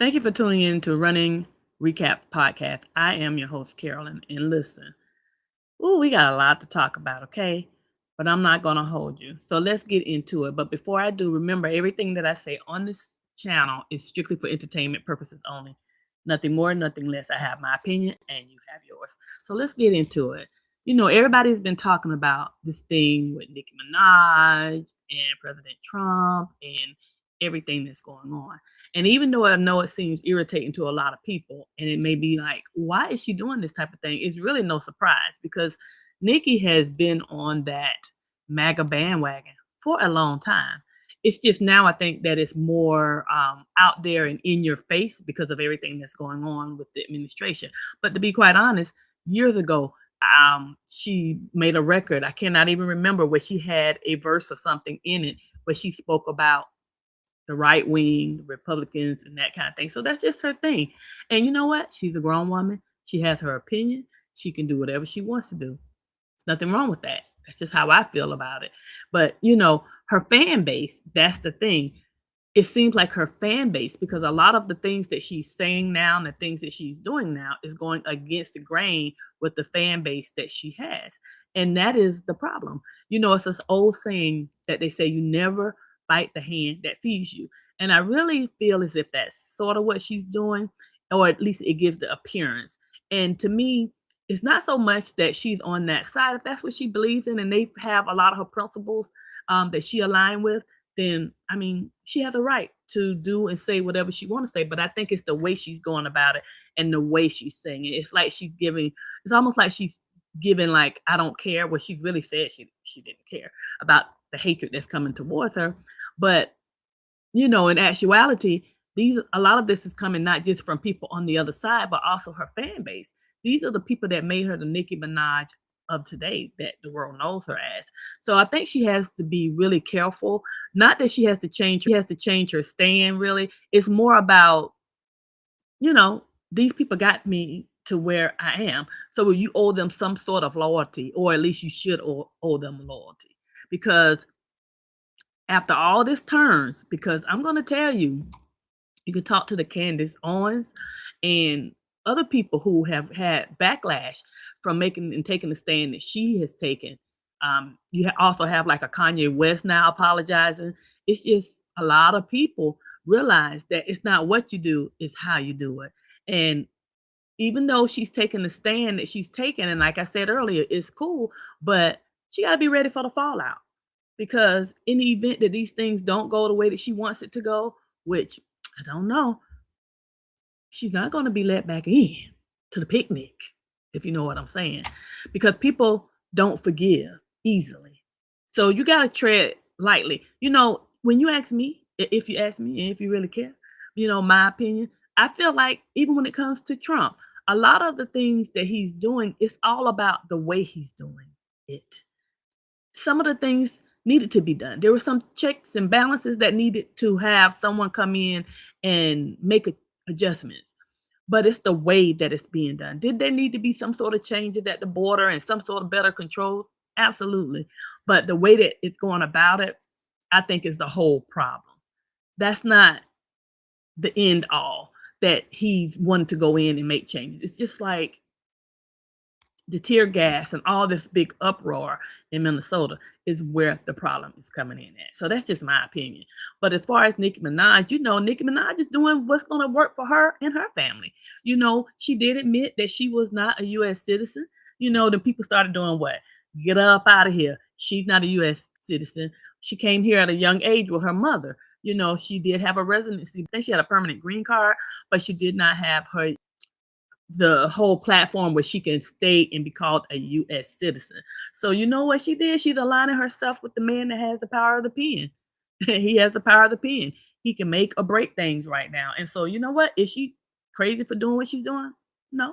Thank you for tuning in to Running Recaps Podcast. I am your host, Carolyn, and listen, we got a lot to talk about, okay? But I'm not going to hold you. So let's get into it. But before I do, remember everything that I say on this channel is strictly for entertainment purposes only. Nothing more, nothing less. I have my opinion and you have yours. So let's get into it. Everybody's been talking about this thing with Nicki Minaj and President Trump and everything that's going on. And even though I know it seems irritating to a lot of people, and it may be like, why is she doing this type of thing? It's really no surprise because Nicki has been on that MAGA bandwagon for a long time. It's just now I think that it's more out there and in your face because of everything that's going on with the administration. But to be quite honest, years ago, she made a record. I cannot even remember where she had a verse or something in it where she spoke about the right wing, the Republicans, and that kind of thing. So that's just her thing. And you know what? She's a grown woman. She has her opinion. She can do whatever she wants to do. There's nothing wrong with that. That's just how I feel about it. But her fan base, that's the thing. It seems like her fan base, because a lot of the things that she's saying now and the things that she's doing now is going against the grain with the fan base that she has. And that is the problem. It's this old saying that they say you never bite the hand that feeds you. And I really feel as if that's sort of what she's doing, or at least it gives the appearance. And to me, it's not so much that she's on that side. If that's what she believes in and they have a lot of her principles that she aligned with, then I mean, she has a right to do and say whatever she want to say. But I think it's the way she's going about it and the way she's saying it. It's like it's almost like she's giving like, I don't care. What she really said she didn't care about the hatred that's coming towards her. But in actuality, a lot of this is coming not just from people on the other side, but also her fan base. These are the people that made her the Nicki Minaj of today that the world knows her as. So I think she has to be really careful. Not that she has to change her stand, really. It's more about, these people got me to where I am. So you owe them some sort of loyalty, or at least you should owe them loyalty. Because after all this turns, because I'm going to tell you, you can talk to the Candace Owens and other people who have had backlash from making and taking the stand that she has taken. You also have like a Kanye West now apologizing. It's just a lot of people realize that it's not what you do, it's how you do it. And even though she's taking the stand that she's taken, and like I said earlier, it's cool, but she got to be ready for the fallout. Because in the event that these things don't go the way that she wants it to go, which I don't know, she's not going to be let back in to the picnic, if you know what I'm saying. Because people don't forgive easily. So you got to tread lightly. When you ask me, if you ask me, and if you really care, my opinion, I feel like even when it comes to Trump, a lot of the things that he's doing, it's all about the way he's doing it. Some of the things needed to be done. There were some checks and balances that needed to have someone come in and make adjustments. But it's the way that it's being done. Did there need to be some sort of changes at the border and some sort of better control? Absolutely. But the way that it's going about it, I think is the whole problem. That's not the end all that he's wanting to go in and make changes. It's just like the tear gas and all this big uproar in Minnesota is where the problem is coming in at. So that's just my opinion. But as far as Nicki Minaj, Nicki Minaj is doing what's going to work for her and her family. She did admit that she was not a U.S. citizen. The people started doing what? Get up out of here. She's not a U.S. citizen. She came here at a young age with her mother. She did have a residency. I think she had a permanent green card, but she did not have the whole platform where she can stay and be called a U.S. citizen. So you know what she did? She's aligning herself with the man that has the power of the pen. He has the power of the pen. He can make or break things right now. And so you know what? Is she crazy for doing what she's doing? No,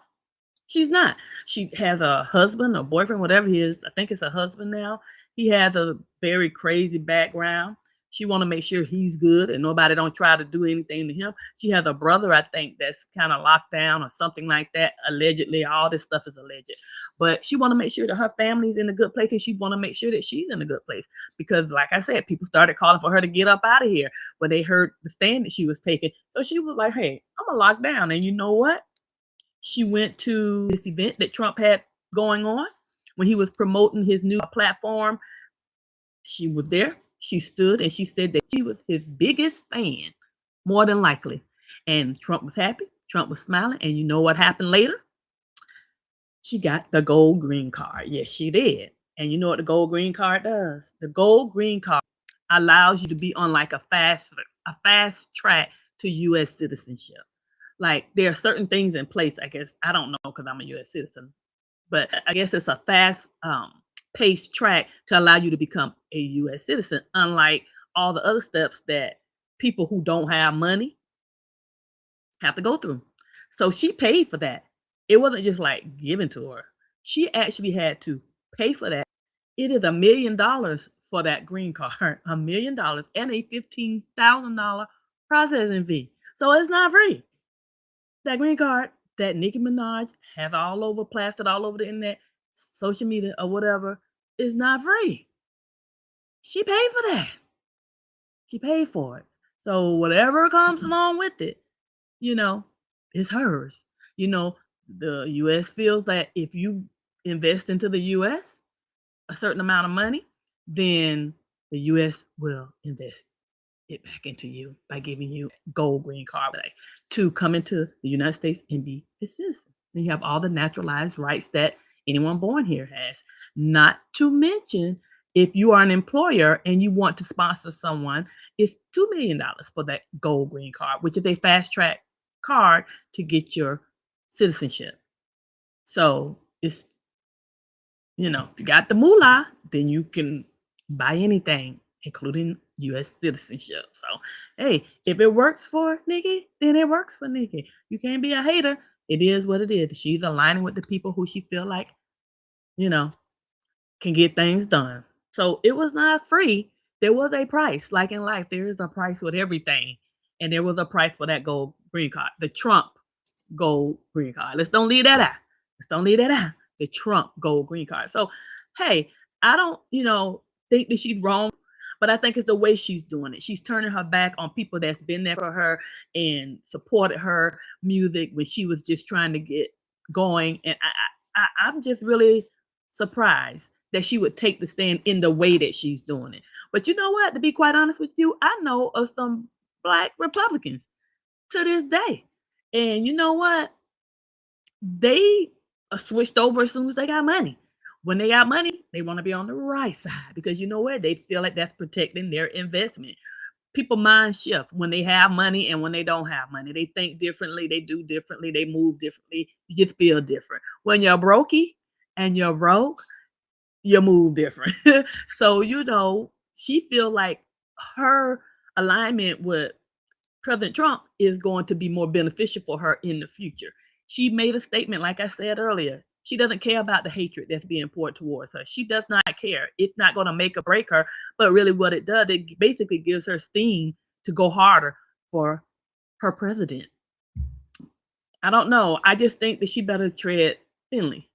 she's not. She has a husband or boyfriend, whatever he is. I think it's a husband now. He has a very crazy background. She want to make sure he's good and nobody don't try to do anything to him. She has a brother, I think, that's kind of locked down or something like that. Allegedly, all this stuff is alleged. But she want to make sure that her family's in a good place, and she want to make sure that she's in a good place. Because, like I said, people started calling for her to get up out of here when they heard the stand that she was taking. So she was like, hey, I'm going to lock down. And you know what? She went to this event that Trump had going on when he was promoting his new platform. She was there. She stood and she said that she was his biggest fan, more than likely. And Trump was happy. Trump was smiling. And you know what happened later? She got the gold green card. Yes, she did. And you know what the gold green card does? The gold green card allows you to be on like a fast track to U.S. citizenship. Like there are certain things in place, I guess. I don't know because I'm a U.S. citizen, but I guess it's a fast paced track to allow you to become a U.S. citizen, unlike all the other steps that people who don't have money have to go through. So she paid for that. It wasn't just like given to her. She actually had to pay for that. It is $1 million for that green card, $1 million and a $15,000 processing fee. So it's not free. That green card that Nicki Minaj have all over, plastered all over the internet, social media or whatever, is not free. She paid for that. She paid for it. So whatever comes along with it, you know, is hers. You know, the US feels that if you invest into the US a certain amount of money, then the US will invest it back into you by giving you gold green card to come into the United States and be a citizen. And you have all the naturalized rights that anyone born here has. Not to mention, if you are an employer and you want to sponsor someone, it's $2 million for that gold green card, which is a fast track card to get your citizenship. So it's, you know, if you got the moolah, then you can buy anything, including U.S. citizenship. So, hey, if it works for Nicki, then it works for Nicki. You can't be a hater. It is what it is. She's aligning with the people who she feel like, you know, can get things done. So it was not free. There was a price. Like in life, there is a price with everything. And there was a price for that gold green card, the Trump gold green card. Let's don't leave that out. Let's don't leave that out. The Trump gold green card. So, hey, I don't, think that she's wrong, but I think it's the way she's doing it. She's turning her back on people that's been there for her and supported her music when she was just trying to get going. And I'm just really surprised that she would take the stand in the way that she's doing it. But you know what? To be quite honest with you, I know of some Black Republicans to this day. And you know what? They switched over as soon as they got money. When they got money, they want to be on the right side because you know what? They feel like that's protecting their investment. People mind shift when they have money and when they don't have money. They think differently, they do differently, they move differently. You just feel different. When you're brokey and you're broke, you move different. So, she feel like her alignment with President Trump is going to be more beneficial for her in the future. She made a statement, like I said earlier. She doesn't care about the hatred that's being poured towards her. She does not care. It's not going to make or break her, but really what it does, it basically gives her steam to go harder for her president. I don't know. I just think that she better tread thinly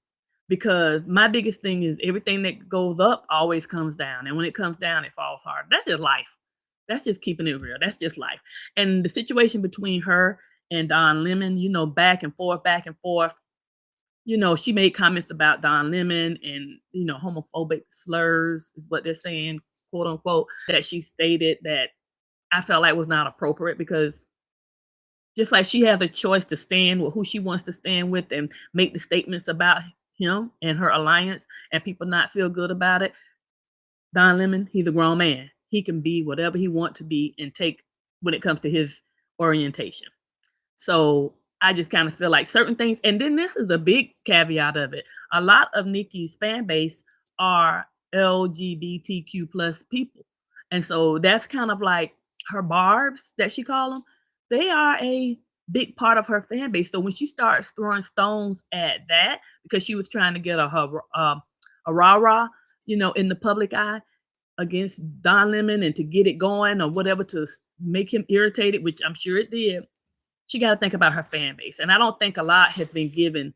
because my biggest thing is everything that goes up always comes down. And when it comes down, it falls hard. That's just life. That's just keeping it real. That's just life. And the situation between her and Don Lemon, back and forth, back and forth. She made comments about Don Lemon and, homophobic slurs is what they're saying, quote unquote, that she stated that I felt like was not appropriate because just like she has a choice to stand with who she wants to stand with and make the statements about him and her alliance and people not feel good about it. Don Lemon, he's a grown man. He can be whatever he wants to be and take when it comes to his orientation. So I just kind of feel like certain things, and then this is a big caveat of it. A lot of Nicki's fan base are LGBTQ plus people. And so that's kind of like her barbs that she call them. They are a big part of her fan base. So when she starts throwing stones at that, because she was trying to get a rah-rah, in the public eye, against Don Lemon and to get it going or whatever to make him irritated, which I'm sure it did, she got to think about her fan base. And I don't think a lot has been given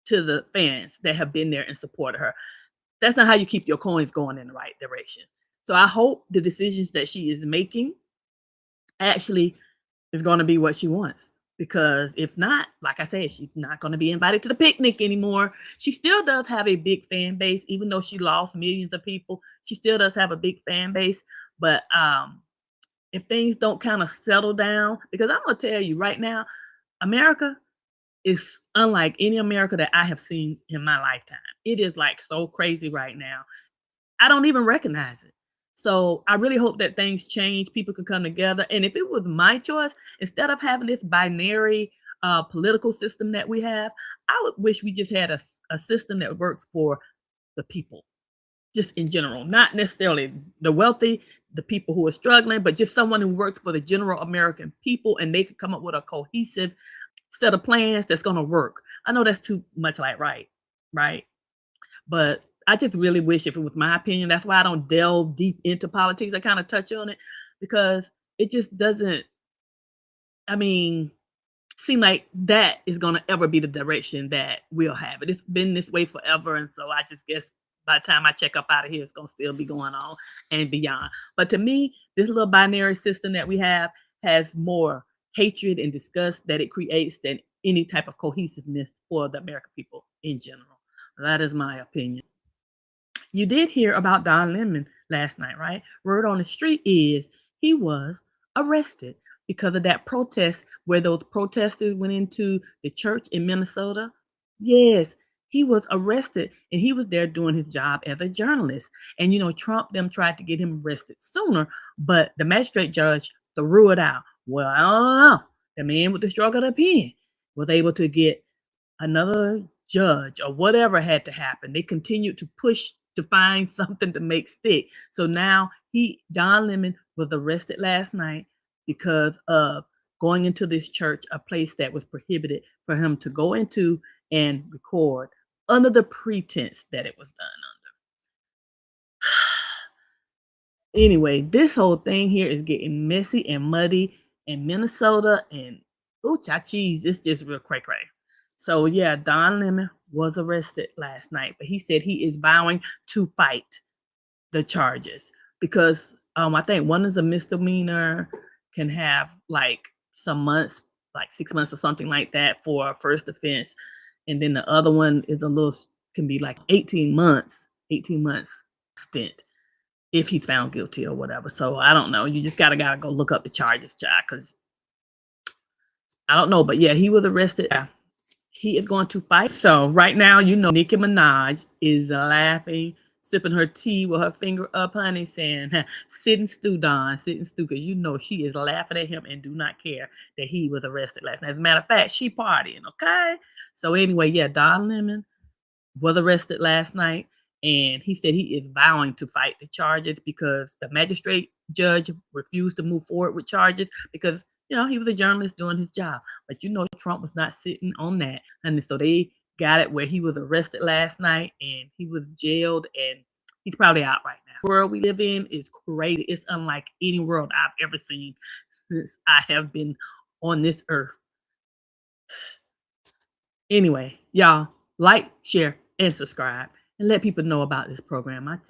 to the fans that have been there and supported her. That's not how you keep your coins going in the right direction. So I hope the decisions that she is making actually is going to be what she wants. Because if not, like I said, she's not going to be invited to the picnic anymore. She still does have a big fan base, even though she lost millions of people. She still does have a big fan base. But if things don't kind of settle down, because I'm going to tell you right now, America is unlike any America that I have seen in my lifetime. It is like so crazy right now. I don't even recognize it. So I really hope that things change. People can come together. And if it was my choice, instead of having this binary political system that we have, I would wish we just had a system that works for the people, just in general, not necessarily the wealthy, the people who are struggling, but just someone who works for the general American people, and they could come up with a cohesive set of plans that's going to work. I know that's too much like right? But I just really wish, if it was my opinion, that's why I don't delve deep into politics. I kind of touch on it because it just doesn't, I mean, seem like that is going to ever be the direction that we'll have it. It's been this way forever. And so I just guess by the time I check up out of here, it's going to still be going on and beyond. But to me, this little binary system that we have has more hatred and disgust that it creates than any type of cohesiveness for the American people in general. That is my opinion. You did hear about Don Lemon last night, right? Word on the street is he was arrested because of that protest where those protesters went into the church in Minnesota. Yes, he was arrested and he was there doing his job as a journalist. And Trump them tried to get him arrested sooner, but the magistrate judge threw it out. Well, I don't know. The man with the struggle of the pen was able to get another judge or whatever had to happen. They continued to push to find something to make stick. So now Don Lemon was arrested last night because of going into this church, a place that was prohibited for him to go into and record under the pretense that it was done under. Anyway, this whole thing here is getting messy and muddy in Minnesota, and cheese, it's just real cray. So yeah, Don Lemon was arrested last night, but he said he is vowing to fight the charges because I think one is a misdemeanor, can have like some months, like 6 months or something like that for a first offense, and then the other one is can be like 18 months stint if he's found guilty or whatever. So I don't know. You just gotta go look up the charges, child, because I don't know. But yeah, he was arrested. He is going to fight. So right now, Nicki Minaj is laughing, sipping her tea with her finger up, honey, saying, sit and stew, Don, sit and stew, because she is laughing at him and do not care that he was arrested last night. As a matter of fact, she partying, okay? So anyway, yeah, Don Lemon was arrested last night, and he said he is vowing to fight the charges because the magistrate judge refused to move forward with charges because he was a journalist doing his job. But Trump was not sitting on that. And so they got it where he was arrested last night and he was jailed, and he's probably out right now. The world we live in is crazy. It's unlike any world I've ever seen since I have been on this earth. Anyway, y'all, like, share, and subscribe, and let people know about this program. I tell